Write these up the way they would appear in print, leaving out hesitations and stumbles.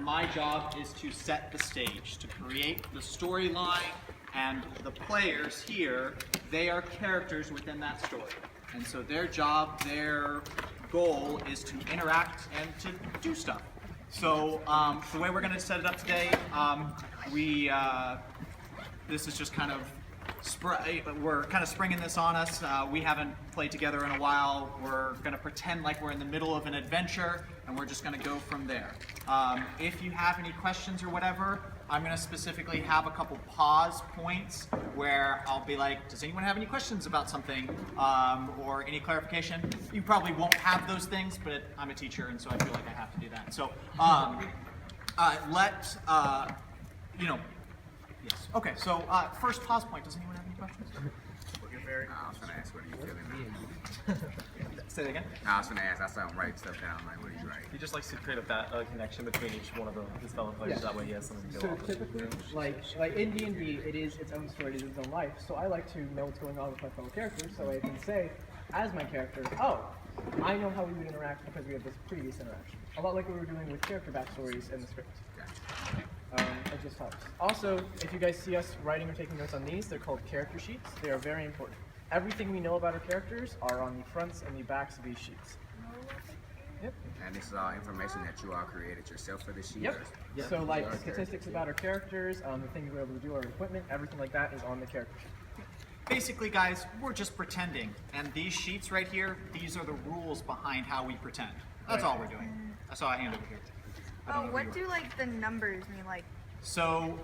and my job is to set the stage, to create the storyline, and the players here, they are characters within that story. And so their job, their goal is to interact and to do stuff. So the way we're going to set it up today, this is just kind of, we're kind of springing this on us. We haven't played together in a while. We're going to pretend like we're in the middle of an adventure, and we're just going to go from there. If you have any questions or whatever, I'm going to specifically have a couple pause points where I'll be like, does anyone have any questions about something or any clarification? You probably won't have those things, but I'm a teacher, and so I feel like I have to do that. So yes. Okay, so first pause point. Does anyone have any questions? I was going to ask, what are you feeling? Say it again. I was going to ask, I saw him write stuff down, like, what do you write? He just likes to create a connection between each one of his fellow players, Yeah. that way he has something to go So off of. typically, like in D&D, it is its own story, it is its own life. So I like to know what's going on with my fellow characters, so I can say, as my character, oh, I know how we would interact because we have this previous interaction. A lot like what we were doing with character backstories in the script. It just helps. Also, if you guys see us writing or taking notes on these, they're called character sheets. They are very important. Everything we know about our characters are on the fronts and the backs of these sheets. Yep. And this is all information that you all created yourself for this year? Yep. So like statistics about our characters, the things we're able to do, our equipment, everything like that is on the character sheet. Basically, guys, we're just pretending. And these sheets right here, these are the rules behind how we pretend. That's all we're doing. That's all I hand over here. What do like the numbers mean? Like, so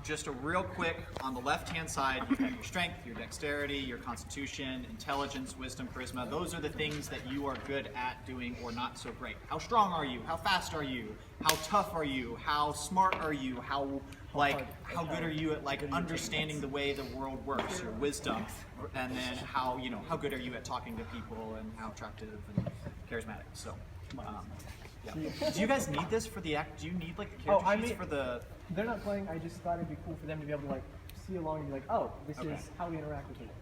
just a real quick, on the left-hand side, you have your strength, your dexterity, your constitution, intelligence, wisdom, charisma. Those are the things that you are good at doing or not so great. How strong are you? How fast are you? How tough are you? How smart are you? How good are you at like understanding the way the world works? Your wisdom, and then how good are you at talking to people and how attractive and charismatic. So. Yeah. Do you guys need this for the act? Do you need like the character sheets for the? They're not playing. I just thought it'd be cool for them to be able to like see along and be like, oh, this is how we interact with people.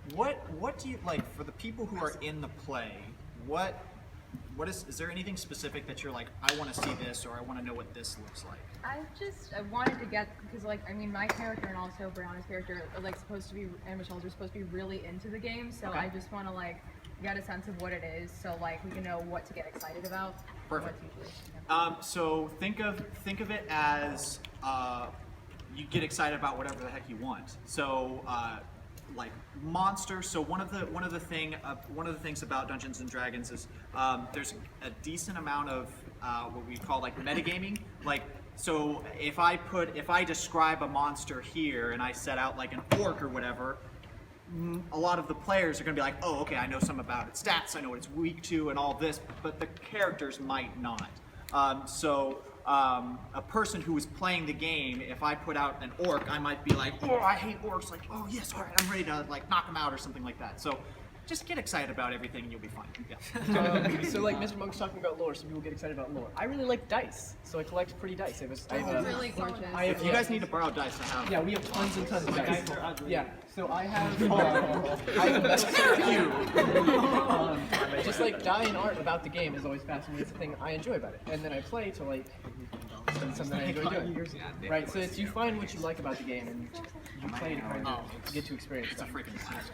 What do you like for the people who are in the play? What is there anything specific that you're like, I want to see this, or I want to know what this looks like? I wanted to get, because like, I mean, my character and also Brianna's character are like supposed to be, and Michelle's are supposed to be really into the game, so I just want to like get a sense of what it is, so like we can know what to get excited about. Perfect. So think of it as you get excited about whatever the heck you want. So like monsters. So one of the things about Dungeons and Dragons is there's a decent amount of what we call like metagaming. Like, so if I describe a monster here and I set out like an orc or whatever, a lot of the players are going to be like, oh, okay, I know some about its stats, I know what it's weak to and all this, but the characters might not. A person who is playing the game, if I put out an orc, I might be like, oh, I hate orcs, like, oh yes, all right, I'm ready to like knock them out or something like that. So just get excited about everything and you'll be fine. Yeah. So like Mr. Monk's talking about lore, some people get excited about lore. I really like dice, so I collect pretty dice. Really gorgeous. If you guys need to borrow dice, I have. Yeah, we have tons and tons of dice. Dice are ugly. Yeah, so I have. Just like die in art about the game is always fascinating. It's the thing I enjoy about it, and then I play to like something I enjoy doing. Right, so it's you find what you like about the game and you play to kind of get to experience. It's a freaking blast.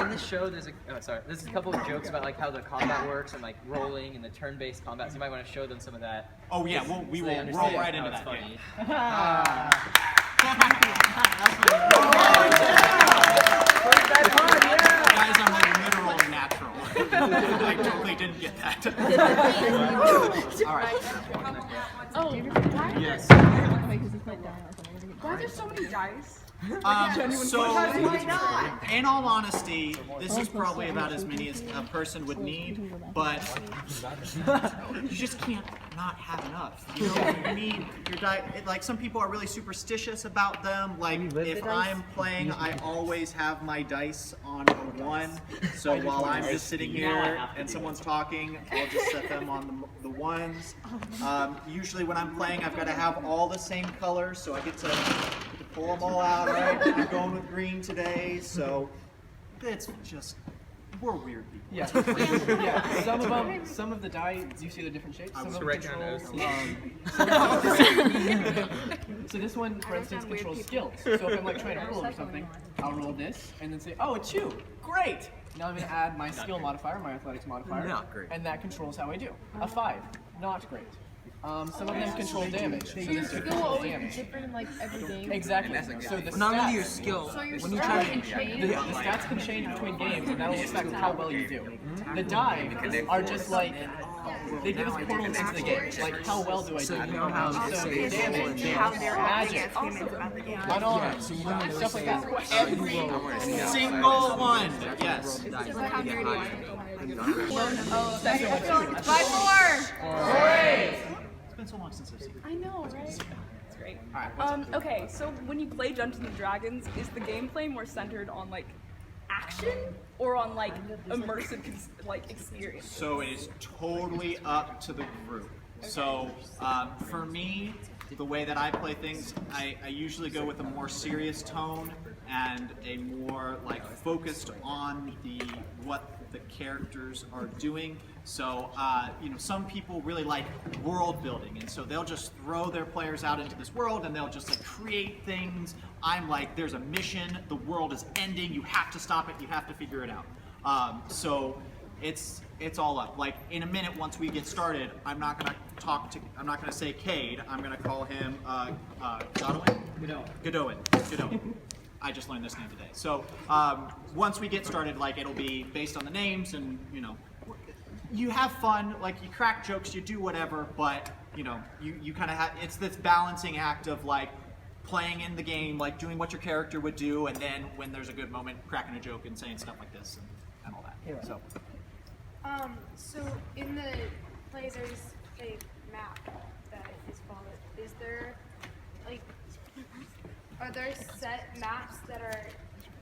In this show, there's a couple of jokes about like how the combat works and like rolling and the turn-based combat. So you might want to show them some of that. Oh yeah, we will roll right into that. Funny. Guys, I'm a literal natural. I totally didn't get that. All right. Oh, Yes. why are there so many dice? In all honesty, this is probably about as many as a person would need, but you just can't not have enough. You know, you need your dice. Like some people are really superstitious about them. Like if I'm playing, I always have my dice on a 1. So while I'm just sitting here and someone's talking, I'll just set them on the 1s. Usually when I'm playing, I've got to have all the same colors, so I get to pull them all out, right? I'm going with green today, so it's just, we're weird people. Yeah. Yeah. Some of the die, you see the different shapes. Some of them control. So this one, for instance, controls skills. So if I'm like trying to roll or something, I'll roll this and then say, oh, a 2. Great. Now I'm going to add my skill modifier, my athletics modifier, Not great. and that controls how I do. A 5. Not great. Some of them control damage. So Your this skill will controls always be damage. different in like every game. Exactly. And that's So the Not only stats- your skill, So your when you stats try can to change. The stats can change between games, and that will affect how well you do. The die are just like they give us portals into the game. Like how well do I do? So you know how so to the say damage, how they're acting magic, as humans about the game. unarmed, so you know how to stuff like say that. Every Single one. Yes. Like how nerdy I It's been so long since I've seen it. I know, right? It's great. Alright, Okay, so when you play Dungeons and Dragons, is the gameplay more centered on like action or on like immersive like experience? So it is totally up to the group. So for me, the way that I play things, I usually go with a more serious tone and a more like focused on what the characters are doing. So some people really like world building, and so they'll just throw their players out into this world and they'll just like create things. I'm like, there's a mission, the world is ending, you have to stop it, you have to figure it out. So it's all up. Like in a minute, once we get started, I'm not gonna say Cade. I'm gonna call him Godowin. I just learned this name today. So once we get started, like it'll be based on the names, and you have fun. Like you crack jokes, you do whatever, but you kind of have. It's this balancing act of like playing in the game, like doing what your character would do, and then when there's a good moment, cracking a joke and saying stuff like this and all that. So. So in the play, there's a map that is followed. Is there, like, are there set maps that are,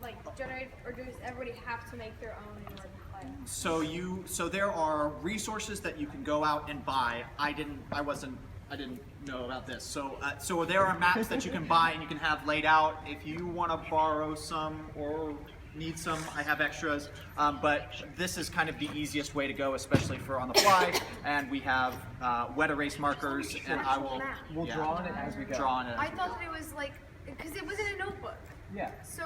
like, generated, or does everybody have to make their own in order to play? So there are resources that you can go out and buy. I didn't know about this. So there are maps that you can buy and you can have laid out. If you want to borrow some or need some, I have extras, but this is kind of the easiest way to go, especially for on the fly. And we have wet erase markers, and we'll draw on it as we go. Draw on it. I thought that it was like, because it was in a notebook. Yeah. So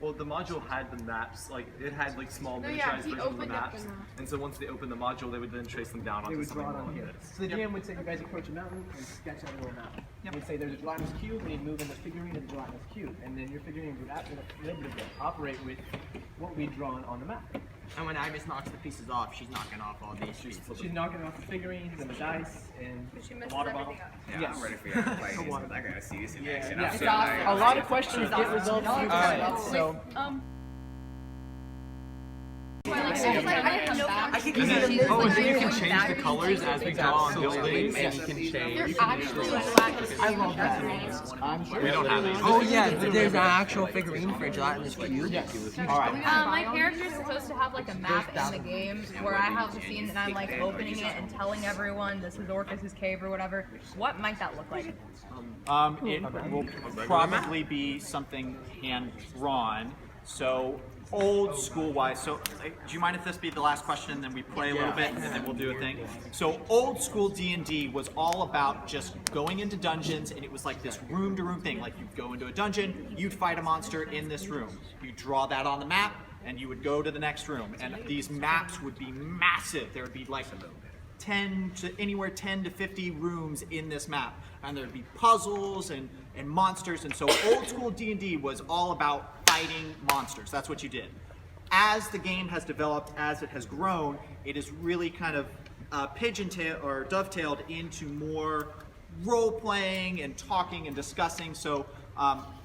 Well, the module had the maps, like it had like small No, yeah, miniaturized he versions of the opened up maps, the map. and so once they opened the module, they would then trace them down They onto would something draw it on like here. this. So the GM would say you guys approach a mountain and sketch out a little map. He'd say there's a gelatinous cube, and he'd move in the figurine of the gelatinous cube, and then your figurine would operate with what we'd drawn on the map. And when Agnes knocks the pieces off, she's knocking off all these pieces. She's knocking off the figurines and the dice and she the messes water everything bottle. up. Yeah, Yes. I'm ready for you to play this, but I gotta see this in action. Yeah. I'm so A excited. lot of questions get resolved through play. So Oh, and then you can change the colors as we draw on buildings, and you can change. I love that. I'm sure. We don't have these. Oh yeah, there's an actual figurine for a gelatinous cube. All right. My character's supposed to have like a map in the game where I have the scene and I'm like opening it and telling everyone this is Orcus's cave or whatever. What might that look like? It will probably be something hand drawn. So old school wise. So do you mind if this be the last question and then we play a little bit and then we'll do a thing? So old school D&D was all about just going into dungeons, and it was like this room to room thing. Like you'd go into a dungeon, you'd fight a monster in this room. You draw that on the map and you would go to the next room, and these maps would be massive. There would be like 10 to 50 rooms in this map, and there'd be puzzles and monsters. And so old school D&D was all about fighting monsters. That's what you did. As the game has developed, as it has grown, it is really kind of pigeon-tailed or dovetailed into more role-playing and talking and discussing. So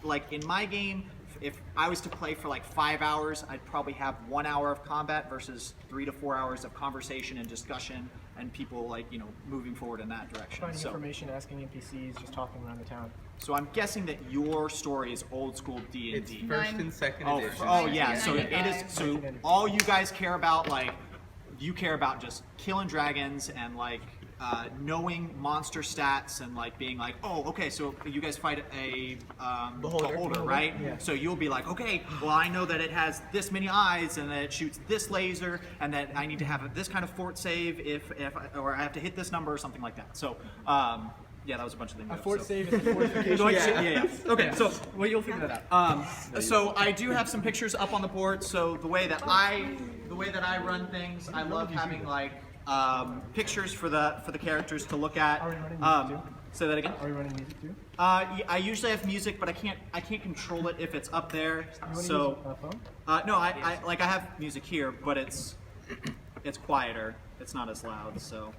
like in my game, if I was to play for like 5 hours, I'd probably have 1 hour of combat versus 3 to 4 hours of conversation and discussion and people like, moving forward in that direction. Finding So, information, asking NPCs, just talking around the town. so I'm guessing that your story is old school D&D. It's first and second Oh, edition. yeah. So it is. So all you guys care about, like, you care about just killing dragons and like knowing monster stats and like being like, oh, okay, so you guys fight a beholder, right? Yeah. So you'll be like, okay, well, I know that it has this many eyes and that it shoots this laser and that I need to have this kind of fort save or I have to hit this number or something like that. So yeah, that was a bunch of things. A fort save is a fortification. Yeah. Okay, so well, you'll figure that out. so I do have some pictures up on the board. So the way that I run things, I love having like pictures for the characters to look at. Are we running music too? Say that again. Are we running music too? I usually have music, but I can't control it if it's up there. So phone? no, I have music here, but it's quieter. It's not as loud. So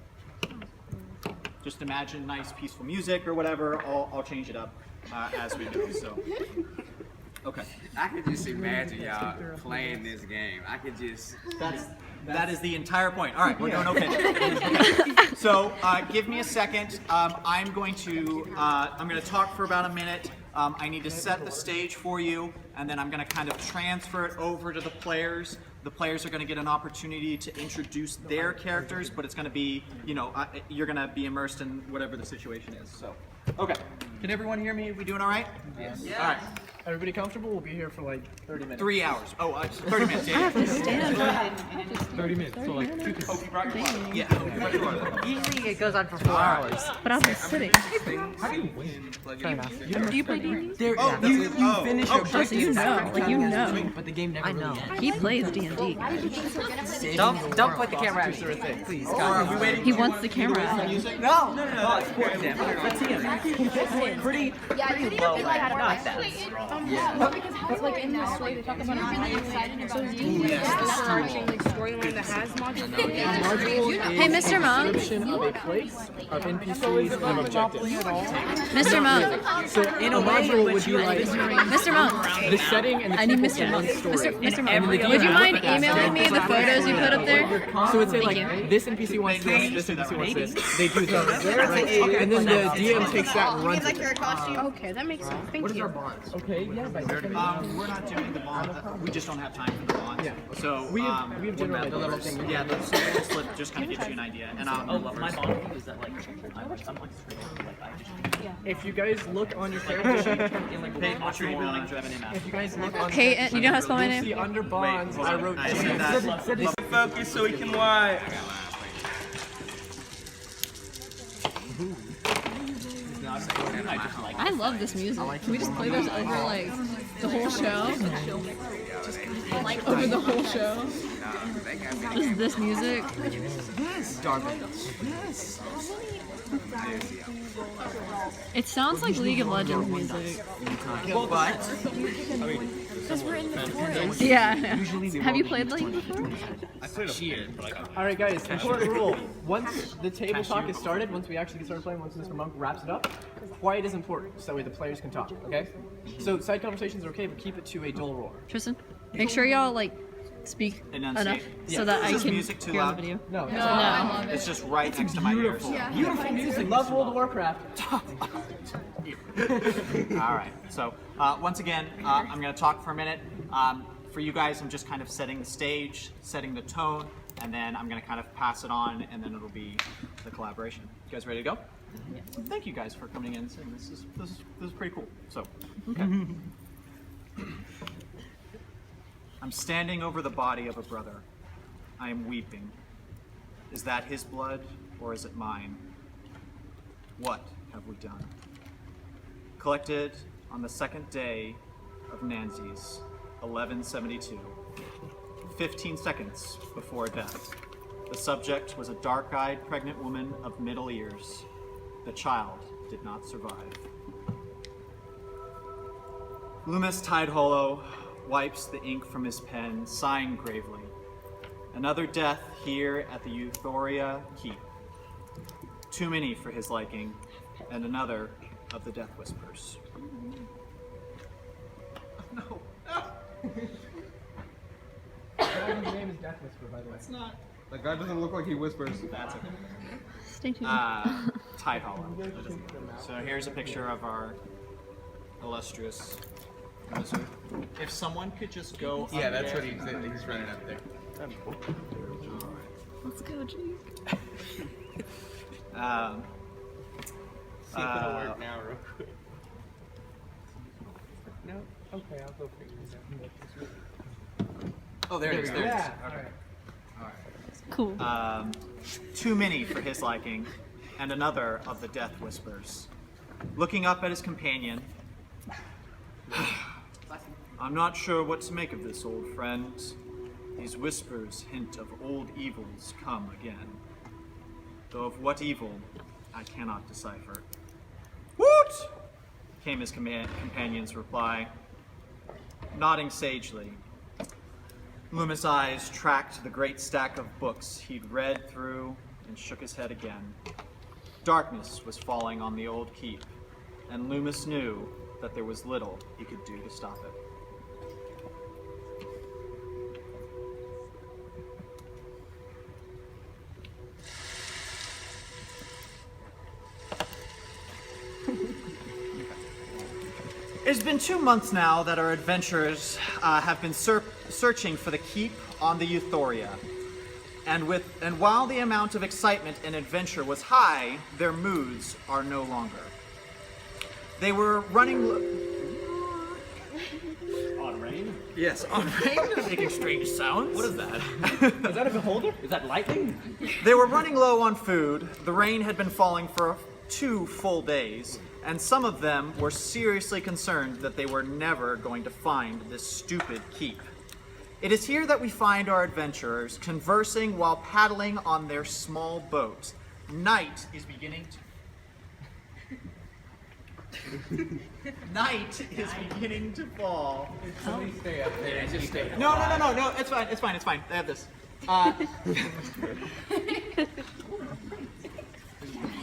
just imagine nice peaceful music or whatever. I'll change it up as we go. So okay. I could just imagine y'all playing this game. I could just. That is the entire point. All right, we're doing okay. So give me a second. I'm going to talk for about a minute. I need to set the stage for you, and then I'm going to kind of transfer it over to the players. The players are going to get an opportunity to introduce their characters, but it's going to be, you're going to be immersed in whatever the situation is. So, okay. Can everyone hear me? Are we doing all right? Yes. All right. Everybody comfortable? We'll be here for like 30 minutes. 3 hours. Oh, 30 minutes. Yeah. I have to stand. 30 minutes. So like, Yeah. Usually it goes on for 4 hours. but I was sitting. How do you win? Do you play D&D? You finish your Oh, so you know, like you know. but the game never really ends. He plays D&D. Don't put the camera at me, please. God. He wants the camera out. No. It's sports then. Let's see him. Pretty low. Not that. Because like in this story, they talk about it really excited about D&D. overarching like storyline that has modules. Hey, Mr. Monk. Description of a place, of NPCs, and of objectives. Mr. Monk. So in a module would be like Mr. Monk. the setting and the I need people Mr. in Monk. one story. Mr. Monk. Would you mind emailing me the photos you put up there? So it'd say like you. this NPC wants this NPC wants this. They do this, and then the DM takes that and runs it. Okay, that makes sense. Thank you. Okay, yeah, but We're not doing the bond. We just don't have time for the bonds. Yeah. So we have general the little thing. yeah, the little slip just kind of gives you an idea. And My bond is that like I'm like I just If you guys look on your character sheet, in like Peyton, what's your name? if you guys look on Peyton, you know how to spell my you'll name? see under bonds, I wrote I said that. Focus so we can watch. I love this music. Can we just play this over like the whole show? Like over the whole show? This music? It sounds like League of Legends music. Yeah. Have you played League before? All right, guys. Important rule: once the table talk is started, once we actually get started playing, once Mr. Monk wraps it up, quiet is important, so that way the players can talk. Okay? So side conversations are okay, but keep it to a dull roar. Tristan, make sure y'all like speak Enunciate. enough so Yeah. that Is I this can music too hear on loud? the video. No. No. It's just right next to my ears. Beautiful music. Love World of Warcraft. All right. So once again, I'm going to talk for a minute. For you guys, I'm just kind of setting the stage, setting the tone, and then I'm going to kind of pass it on, and then it'll be the collaboration. You guys ready to go? Yes. Thank you guys for coming in and saying this is pretty cool. So, okay. I'm standing over the body of a brother. I am weeping. Is that his blood or is it mine? What have we done? Collected on the second day of Nancy's 1172, 15 seconds before death. The subject was a dark-eyed pregnant woman of middle years. The child did not survive. Loomis Tidehollow wipes the ink from his pen, sighing gravely. Another death here at the Euphoria Keep. Too many for his liking, and another of the Death Whispers. No. His name is Death Whisper, by the way. It's not. That guy doesn't look like he whispers. That's okay. Stay tuned. Tidehollow. So here's a picture of our illustrious wizard. If someone could just go. Yeah, up that's there. what he's running up there. Let's go, Jake. See if it'll work now, real quick. No? Okay, I'll go figure this out. Oh, there it is. There it is. Yeah. Okay. Cool. Too many for his liking, and another of the death whispers. Looking up at his companion, I'm not sure what to make of this, old friend. These whispers hint of old evils come again. Though of what evil, I cannot decipher. Woot! Came his companion's reply. Nodding sagely, Loomis' eyes tracked the great stack of books he'd read through and shook his head again. Darkness was falling on the old keep, and Loomis knew that there was little he could do to stop it. It's been 2 months now that our adventurers have been searching for the keep on the Euphoria. And while the amount of excitement and adventure was high, their moods are no longer. They were running On rain? Yes, on rain, making strange sounds. What is that? Is that a beholder? Is that lightning? They were running low on food. The rain had been falling for 2 full days, and some of them were seriously concerned that they were never going to find this stupid keep. It is here that we find our adventurers conversing while paddling on their small boat. Night is beginning to... Night is beginning to fall. Stay up there. Just stay. No, it's fine. They have this.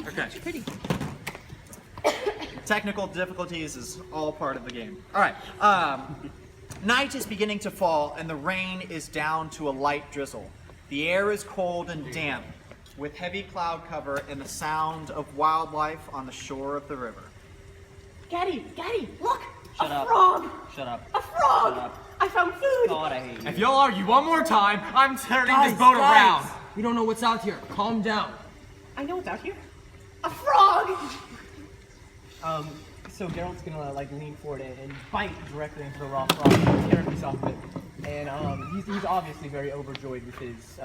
Okay. Pretty. Technical difficulties is all part of the game. All right. Night is beginning to fall, and the rain is down to a light drizzle. The air is cold and damp, with heavy cloud cover and the sound of wildlife on the shore of the river. Gaddy, look! Shut a up. frog! Shut up. A frog! Shut up. I found food! God, I hate you. If y'all argue one more time, I'm turning Guys, this boat guys, around. We don't know what's out here. Calm down. I know what's out here. A frog! So Geralt's gonna like lean forward and bite directly into the raw frog, tear a piece off of it. And he's obviously very overjoyed with his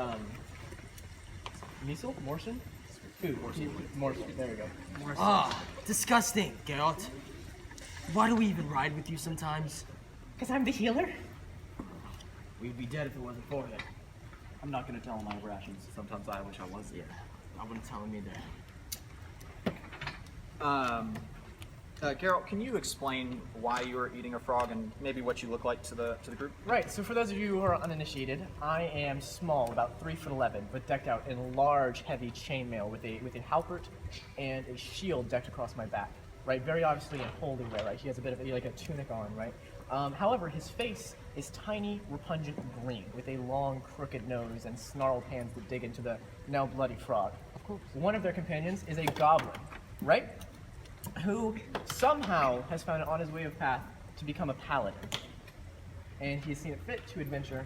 morsel? Food. Morsel. There we go. Ah, disgusting, Geralt. Why do we even ride with you sometimes? Because I'm the healer. We'd be dead if it wasn't for him. I'm not gonna tell him my rations. Sometimes I wish I was. Yeah, I wouldn't tell him either. Geralt, can you explain why you are eating a frog and maybe what you look like to the group? Right, so for those of you who are uninitiated, I am small, about 3'11", but decked out in large, heavy chainmail with a halberd and a shield decked across my back. Right, very obviously in holy wear. Right, he has a bit of like a tunic on. Right. However, his face is tiny, repugnant green with a long, crooked nose and snarled hands that dig into the now bloody frog. Of course. One of their companions is a goblin, right? Who somehow has found it on his way of path to become a paladin. And he has seen it fit to adventure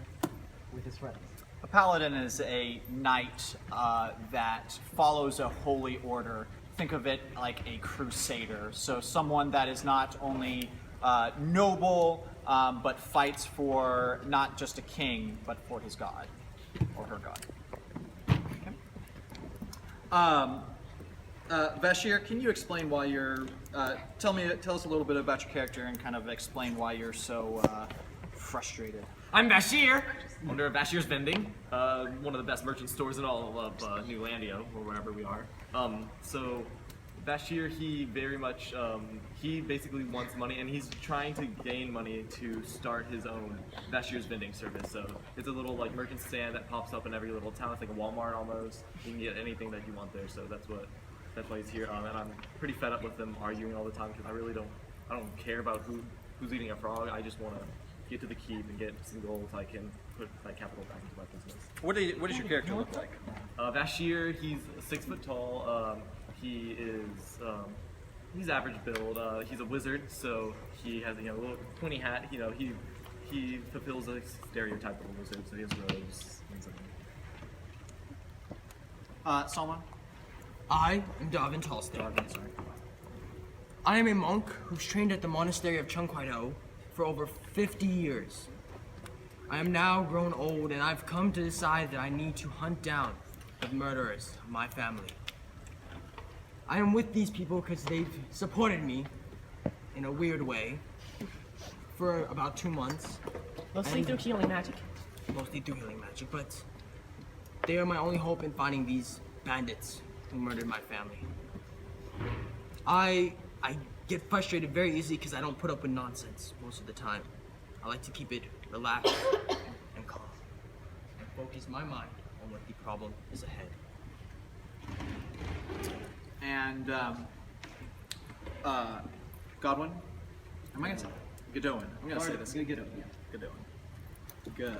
with his friends. A paladin is a knight that follows a holy order. Think of it like a crusader. So someone that is not only noble, but fights for not just a king, but for his god or her god. Okay. Bashir, can you explain why you're? Tell us a little bit about your character and kind of explain why you're so frustrated. I'm Bashir, owner of Bashir's Vending, one of the best merchant stores in all of New Landio, or wherever we are. So Bashir, he very much, he basically wants money, and he's trying to gain money to start his own Bashir's Vending service. So it's a little like merchant stand that pops up in every little town. It's like a Walmart almost. You can get anything that you want there. So that's why he's here. And I'm pretty fed up with them arguing all the time because I don't care about who's eating a frog. I just want to get to the keep and get some gold so I can put my capital back into my business. What does your character look like? Bashir, he's 6 foot tall. He is he's average build. He's a wizard, so he has a little pointy hat. He fulfills a stereotype of a wizard, so he has robes, things like that. Salman? I am Darvin Tolstoy. I am a monk who's trained at the monastery of Chungkwaido for over 50 years. I am now grown old, and I've come to decide that I need to hunt down the murderers of my family. I am with these people because they've supported me in a weird way for about 2 months. Mostly through healing magic. Mostly through healing magic, but they are my only hope in finding these bandits who murdered my family. I get frustrated very easily because I don't put up with nonsense most of the time. I like to keep it relaxed and calm and focus my mind on what the problem is ahead. And Godwin, am I gonna say Godwin? I'm gonna say this. Godwin. Okay.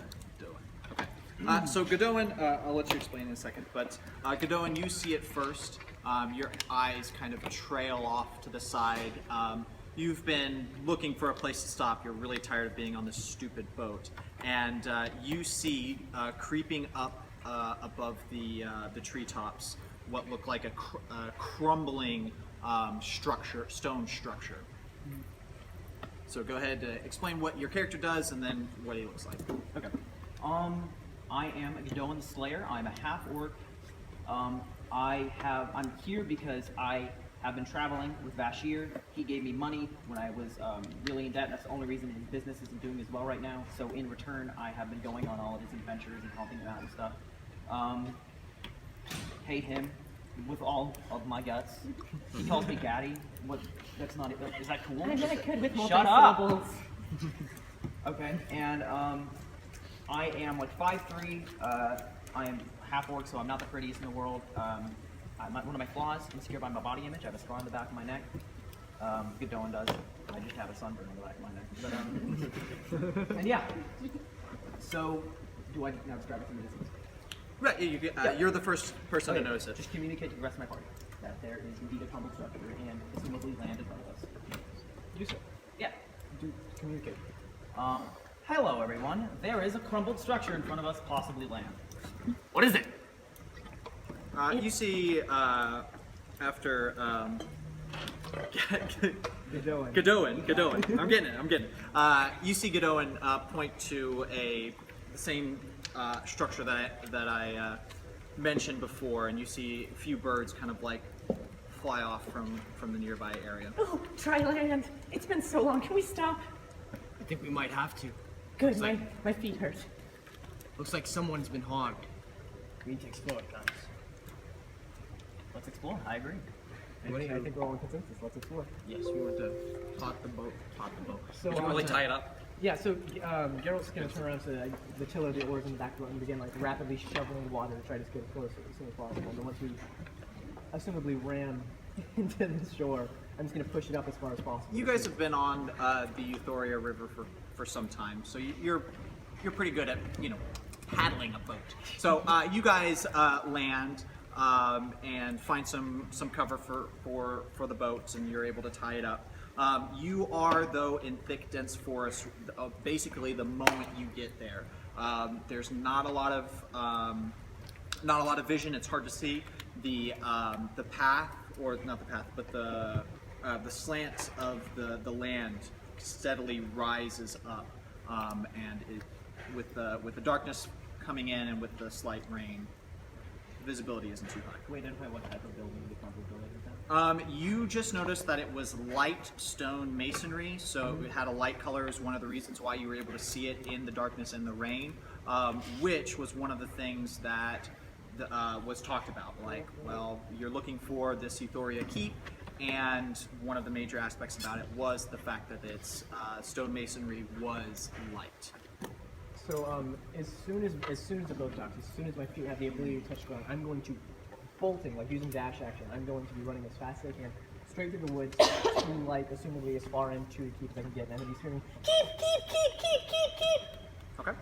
So Godwin, I'll let you explain in a second. But Godwin, you see it first. Your eyes kind of trail off to the side. You've been looking for a place to stop. You're really tired of being on this stupid boat, and you see creeping up above the treetops what looked like a crumbling stone structure. So go ahead, explain what your character does, and then what he looks like. Okay. I am Godwin the Slayer. I'm a half orc. I'm here because I have been traveling with Vashir. He gave me money when I was really in debt. That's the only reason his business isn't doing as well right now. So in return, I have been going on all of his adventures and helping him out and stuff. Hate him with all of my guts. He calls me Gaddy. What? That's not it. Is that cool? I'm really good with Shut up. multi-syllables. Okay, and I am like 5'3". I am half orc, so I'm not the prettiest in the world. One of my flaws, insecure by my body image. I have a scar on the back of my neck. Godwin does. I just have a sunburn on the back of my neck. But, and yeah. So, do I now describe it from a distance? Right. You're the first person to notice it. Just communicate to the rest of my party that there is indeed a crumbled structure and presumably land in front of us. Do so. Yeah. Do communicate. Hello, everyone. There is a crumbled structure in front of us, possibly land. What is it? You see, after Godwin. I'm getting it. You see Godwin point to the same structure that I mentioned before, and you see a few birds kind of like fly off from the nearby area. Oh, try land. It's been so long. Can we stop? I think we might have to. Good. My feet hurt. Looks like someone's been harmed. We need to explore, guys. Let's explore. I agree. I think we're all in consensus. Let's explore. Yes, we want to tot the boat. So, We can really tie it up. Yeah, so Geralt's going to turn around to the tiller, the oars, and the back boat and begin like rapidly shoveling the water to try to get as close as soon as possible. The ones who assumably ran into the shore, I'm just going to push it up as far as possible. You guys have been on the Euphoria River for some time, so you're pretty good at paddling a boat. So you guys land and find some cover for the boats, and you're able to tie it up. You are, though, in thick, dense forest. Basically, the moment you get there, there's not a lot of vision. It's hard to see the path, or not the path, but the slant of the land steadily rises up, and with the darkness coming in and with the slight rain, visibility isn't too high. Can we identify what type of building the crumbled building is? You just noticed that it was light stone masonry, so it had a light color is one of the reasons why you were able to see it in the darkness and the rain, which was one of the things that was talked about. Like, well, you're looking for this Euphoria keep, and one of the major aspects about it was the fact that its stone masonry was light. So as soon as the boat docks, as soon as my feet have the ability to touch ground, I'm going to bolting, like using dash action. I'm going to be running as fast as I can, straight through the woods, to like assumably as far into the keep as I can get. And I'm gonna be screaming, keep. Okay.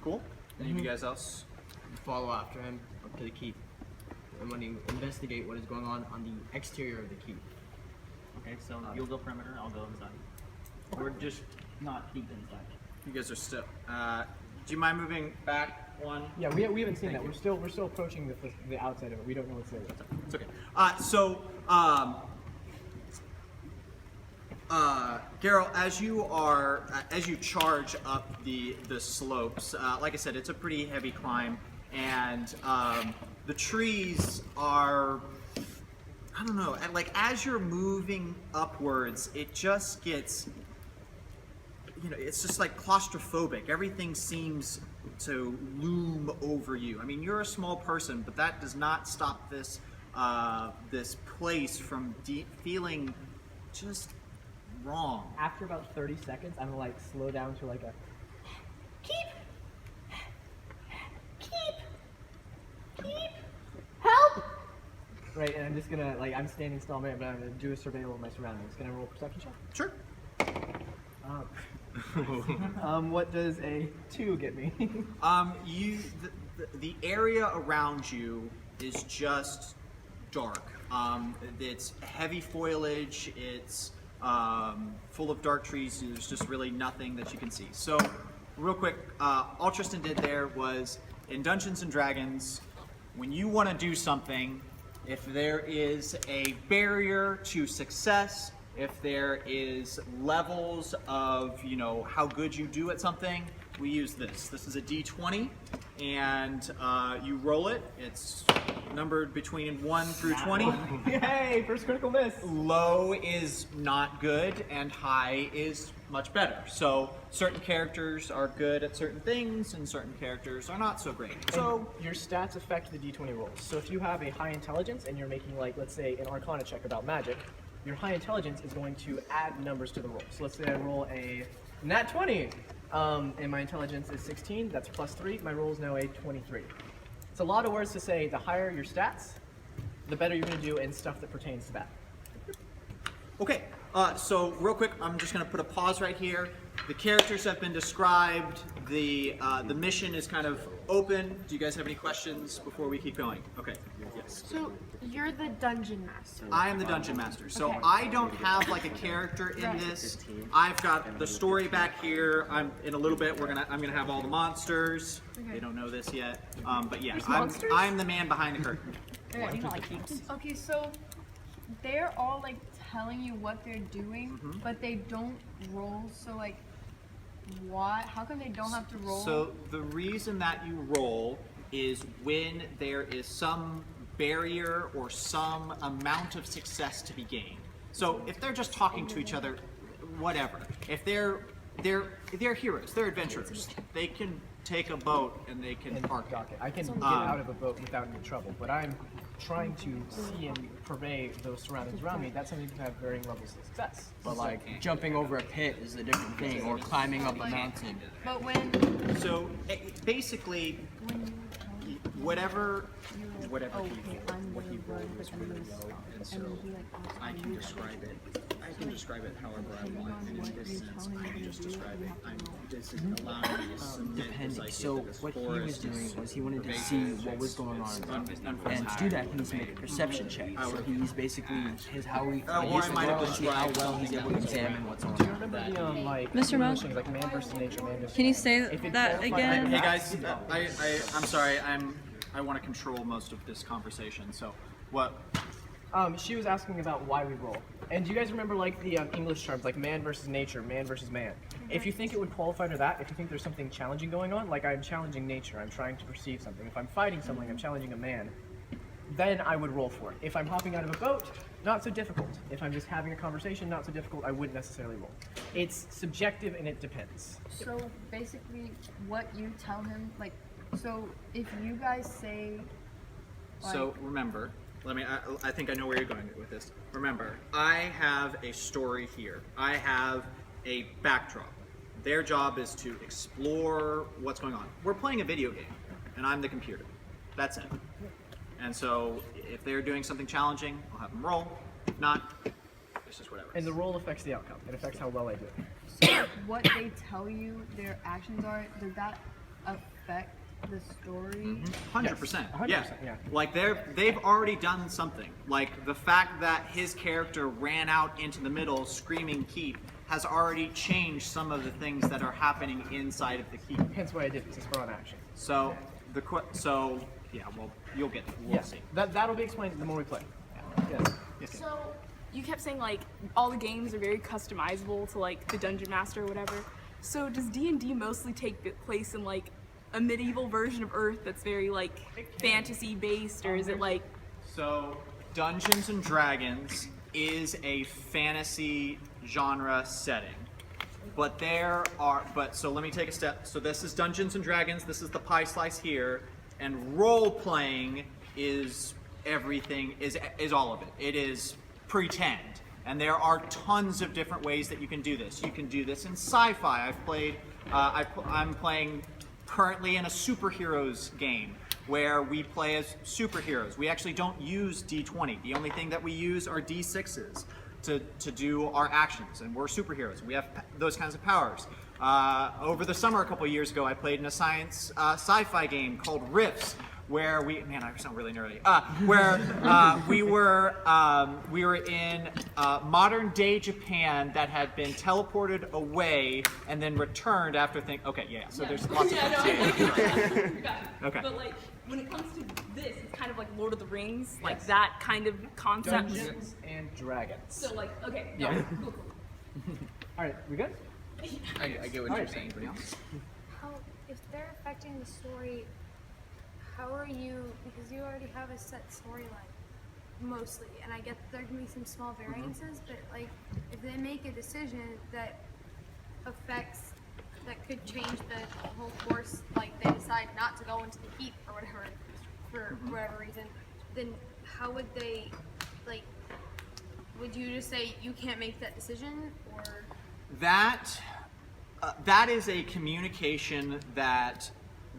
Cool. Any of you guys else? Follow after him up to the keep. I'm going to investigate what is going on the exterior of the keep. Okay, so you'll go perimeter, I'll go inside. We're just not deep inside. You guys are still. Do you mind moving back one? Yeah, we haven't seen that. We're still approaching the outside of it. We don't know what's there yet. It's okay. Geralt, as you charge up the slopes, like I said, it's a pretty heavy climb, and the trees are, I don't know, like as you're moving upwards, it just gets, it's just like claustrophobic. Everything seems to loom over you. I mean, you're a small person, but that does not stop this this place from feeling just wrong. After about 30 seconds, I'm gonna like slow down to like a keep, help. Right, and I'm just gonna I'm standing still, but I'm gonna do a surveil of my surroundings. Can I roll a perception check? Sure. What does a 2 get me? The area around you is just dark. It's heavy foliage. It's full of dark trees. There's just really nothing that you can see. So, real quick, all Tristan did there was in Dungeons and Dragons, when you want to do something, if there is a barrier to success, if there is levels of, how good you do at something, we use this. This is a D20, and you roll it. It's numbered between 1 through 20. Yay, first critical miss. Low is not good, and high is much better. So certain characters are good at certain things, and certain characters are not so great. So your stats affect the D20 rolls. So if you have a high intelligence and you're making, let's say, an Arcana check about magic, your high intelligence is going to add numbers to the roll. So let's say I roll a nat 20, and my intelligence is 16, that's plus 3, my roll is now a 23. It's a lot of words to say the higher your stats, the better you're going to do in stuff that pertains to that. Okay, so real quick, I'm just going to put a pause right here. The characters have been described. The mission is kind of open. Do you guys have any questions before we keep going? Okay. Yes. So you're the dungeon master. I am the dungeon master. So Okay. I don't have like a character in this. I've got the story back here. In a little bit I'm gonna have all the monsters. They don't know this yet. But yeah, I'm the man behind the curtain. Okay, so they're all like telling you what they're doing, but they don't roll. So like, what? How come they don't have to roll? So the reason that you roll is when there is some barrier or some amount of success to be gained. So if they're just talking to each other, whatever. If they're heroes, they're adventurers. They can take a boat and they can park it. I can get out of a boat without any trouble, but I'm trying to see and purvey those surroundings around me. That's something that can have varying levels of success. But jumping over a pit is a different thing, or climbing up a mountain. But when So basically, whatever what you roll is really low, and so I can describe it. I can describe it however I want, and in this sense, I can just describe it. This is allowing me to submit this Depending. idea So that this what he was forest doing was he wanted to see what was going on, and to do that he needs to make a perception check. So he's basically how he I might have see how well he's able to examine what's on. Do you remember the Mr. Monk? things like man versus nature, man versus Can you say If it that qualified again? under Hey that, guys, I'm sorry. I want to control most of this conversation. So what? She was asking about why we roll. And do you guys remember the English terms like man versus nature, man versus man? If you think it would qualify under that, if you think there's something challenging going on, like I'm challenging nature, I'm trying to perceive something. If I'm fighting something, I'm challenging a man, then I would roll for it. If I'm hopping out of a boat, not so difficult. If I'm just having a conversation, not so difficult, I wouldn't necessarily roll. It's subjective and it depends. So basically, what you tell him, so if you guys say, So remember, I think I know where you're going with this. Remember, I have a story here. I have a backdrop. Their job is to explore what's going on. We're playing a video game, and I'm the computer. That's it. And so, if they're doing something challenging, I'll have them roll. If not, it's just whatever. And the roll affects the outcome. It affects how well I do. so what they tell you their actions are, does that affect the story? 100%. Yes, 100%, Yeah. yeah. Like they've already done something. Like the fact that his character ran out into the middle screaming "keep," has already changed some of the things that are happening inside of the keep. Hence why I did this, is for on action. So yeah, well, you'll get it. We'll see. That'll be explained the more we play. Yes. Yes. So you kept saying like all the games are very customizable to like the dungeon master or whatever. So does D&D mostly take place in like a medieval version of Earth that's very like fantasy based, or is it like? So Dungeons and Dragons is a fantasy genre setting. But so let me take a step. So this is Dungeons and Dragons, this is the pie slice here, and role playing is everything, is all of it. It is pretend. And there are tons of different ways that you can do this. You can do this in sci-fi. I'm playing currently in a superheroes game where we play as superheroes. We actually don't use D20. The only thing that we use are D6s to do our actions, and we're superheroes. We have those kinds of powers. Over the summer a couple years ago, I played in a science sci-fi game called Rifts, where I sound really nerdy. We were in modern day Japan that had been teleported away and then returned after so there's lots of things. Okay. But like when it comes to this, it's kind of like Lord of the Rings, like that kind of concept. Dungeons and Dragons. So like, okay. Yeah. All right, we good? I get what you're saying. How, if they're affecting the story, how are you, because you already have a set storyline, mostly, and I get there can be some small variances, but like, if they make a decision that could change the whole course, like they decide not to go into the keep or whatever, for whatever reason, then how would they, like, would you just say you can't make that decision, or? That is a communication that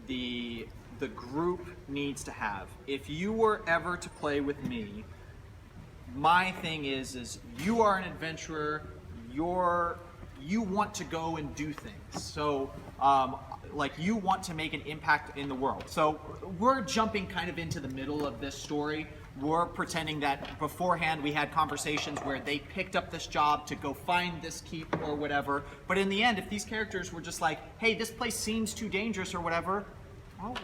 the group needs to have. If you were ever to play with me, my thing is you are an adventurer. You want to go and do things. So like you want to make an impact in the world. So we're jumping kind of into the middle of this story. We're pretending that beforehand we had conversations where they picked up this job to go find this keep or whatever. But in the end, if these characters were just like, hey, this place seems too dangerous or whatever, well,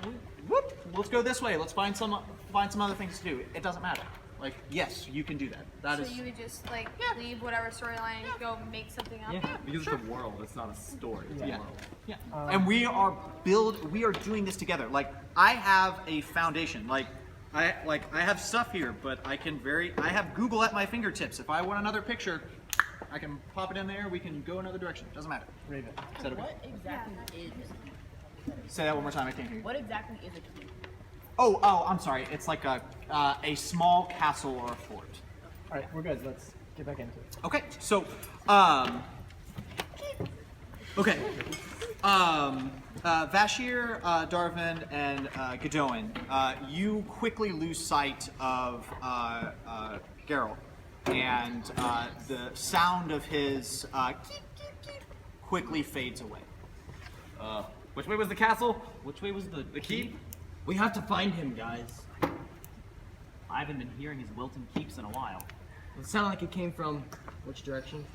let's go this way. Let's find some other things to do. It doesn't matter. Like, yes, you can do that. So you would just like leave whatever storyline, go make something up. Yeah, because it's a world. It's not a story. It's a world. Yeah. And we are doing this together. Like, I have a foundation. I have stuff here, but I have Google at my fingertips. If I want another picture, I can pop it in there. We can go another direction. Doesn't matter. Raven. Is that okay? What exactly is? Say that one more time. I can't hear you. What exactly is a keep? Oh, I'm sorry. It's like a small castle or a fort. All right, we're good. Let's get back into it. Okay. So, Vashir, Darvin, and Godowin, you quickly lose sight of Geralt, and the sound of his quickly fades away. Which way was the castle? Which way was the keep? We have to find him, guys. I haven't been hearing his Wilton Keeps in a while. It sounded like it came from which direction?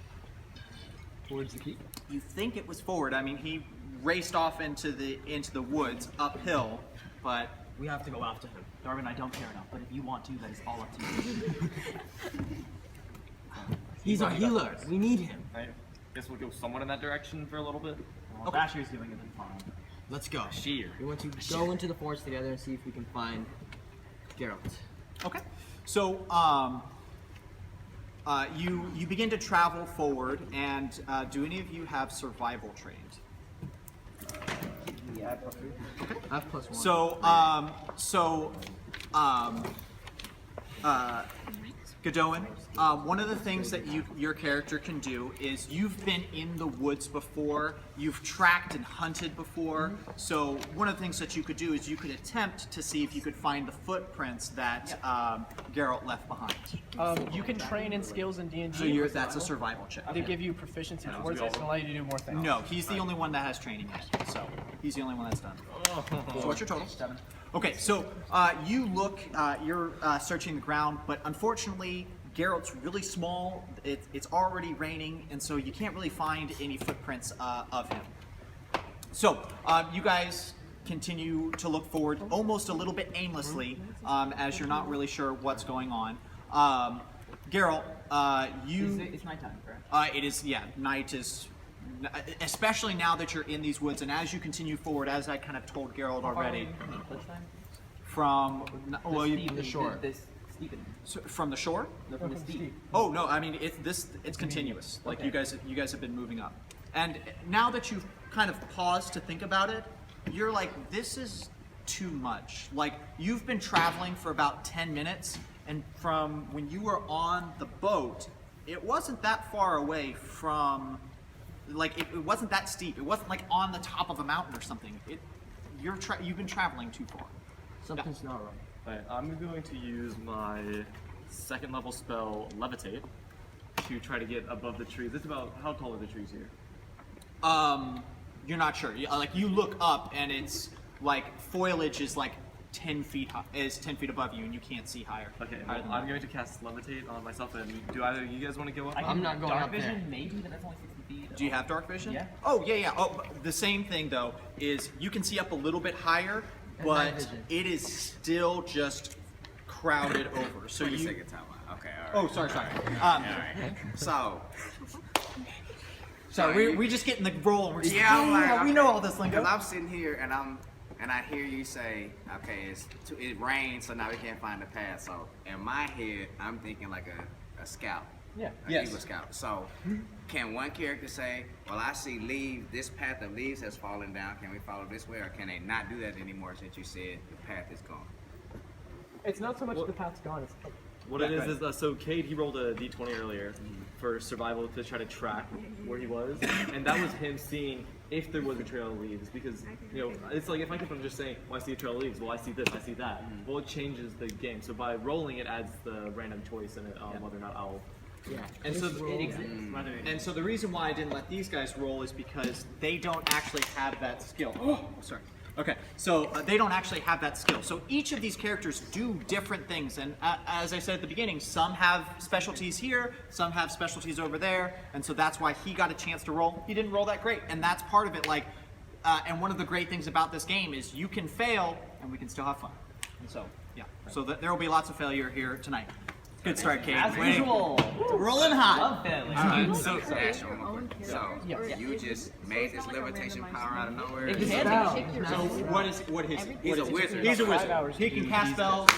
Towards the keep. You think it was forward. I mean, he raced off into the woods uphill, but we have to go after him. Darwin, I don't care enough, but if you want to, that is all up to you. He's our healer. We need him. Right. Guess we'll go somewhat in that direction for a little bit. Well, Bashir's doing it, then fine. Let's go. Bashir. We want to go into the forest together and see if we can find Geralt. Okay. So, you begin to travel forward, and do any of you have survival trained? Yeah, I have +3. Okay. I have +1. Godowin, one of the things that your character can do is you've been in the woods before, you've tracked and hunted before, so one of the things that you could do is you could attempt to see if you could find the footprints that Geralt left behind. You can train in skills in D&D. So that's a survival check. They give you proficiency towards it and allow you to do more things. No, he's the only one that has training yet, so he's the only one that's done. So what's your total? 7. Okay, so you look, you're searching the ground, but unfortunately, Geralt's really small. It's already raining, and so you can't really find any footprints of him. So you guys continue to look forward almost a little bit aimlessly as you're not really sure what's going on. Geralt, It's nighttime, correct? it is, yeah, night is, especially now that you're in these woods, and as you continue forward, as I kind of told Geralt already, from, well, The shore. This steepening. from the shore? No, from the steep. Oh no, I mean it's continuous. Like Okay. you guys have been moving up, and now that you've kind of paused to think about it, you're like, this is too much. Like you've been traveling for about 10 minutes, and from when you were on the boat, it wasn't that far away from, like it wasn't that steep. It wasn't like on the top of a mountain or something. You've been traveling too far. Something's not right. Alright, I'm going to use my 2nd level spell, Levitate, to try to get above the trees. It's about, how tall are the trees here? You're not sure. Like you look up and it's like foliage is like 10 feet high, is 10 feet above you, and you can't see higher. Okay, higher than I'm that. going to cast Levitate on myself, and do either of you guys want to go up? I'm not going Dark up there. vision, maybe, but that's only 60 feet. Do you have dark vision? Yeah. Oh yeah. Oh, the same thing though is you can see up a little bit higher, but vision. it is still just crowded over. So you. Second time out. Okay, all right. Oh, sorry. All right. So, Sorry, we just get in the roll and we're just yeah, I'm like, we know all this lingo. Because I'm sitting here and I hear you say, okay, it rains, so now we can't find the path. So in my head, I'm thinking like a scout. Yeah. An Yes. Eagle Scout. So can one character say, well, I see leaves, this path of leaves has fallen down. Can we follow this way, or can they not do that anymore since you said the path is gone? It's not so much the path's gone. It's What it is, so Cade, he rolled a d20 earlier for survival to try to track where he was, and that was him seeing if there was a trail of leaves, because, you know, it's like if I keep on just saying, well, I see a trail of leaves, well, I see this, I see that, well, it changes the game. So by rolling, it adds the random choice in it on whether or not I'll... Yeah. And so, It exists. and so the reason why I didn't let these guys roll is because they don't actually have that skill. Oh, sorry. Okay, so they don't actually have that skill. So each of these characters do different things, and as I said at the beginning, some have specialties here, some have specialties over there, and so that's why he got a chance to roll. He didn't roll that great, and that's part of it. Like, and one of the great things about this game is you can fail, and we can still have fun. And so, yeah. So there will be lots of failure here tonight. Good start, Kate. As Winning. usual. Rolling hot. Love family. Alright, so Create your own character. you just made this levitation power out of nowhere. It can be. So what is He's a wizard. He's a wizard. He can cast spells.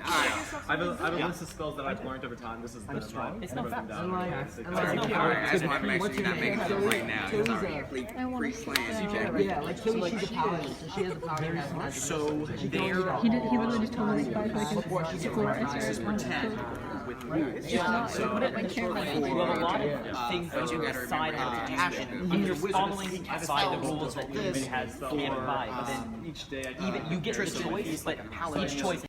I have a list of spells that I've learned over time. This is the It's not fast. Alright, I just want to make sure you're not making it up right now. It's already pre-planned. Yeah, like so she's a paladin, so she has the power to have magic. So they're He literally just told us 5 seconds before I started for 10 with moves. So put it like carefully. you have a lot of things that you decide how to do, and you're following outside the rules that even has canon by. But then Each day I even you get the choice, but each choice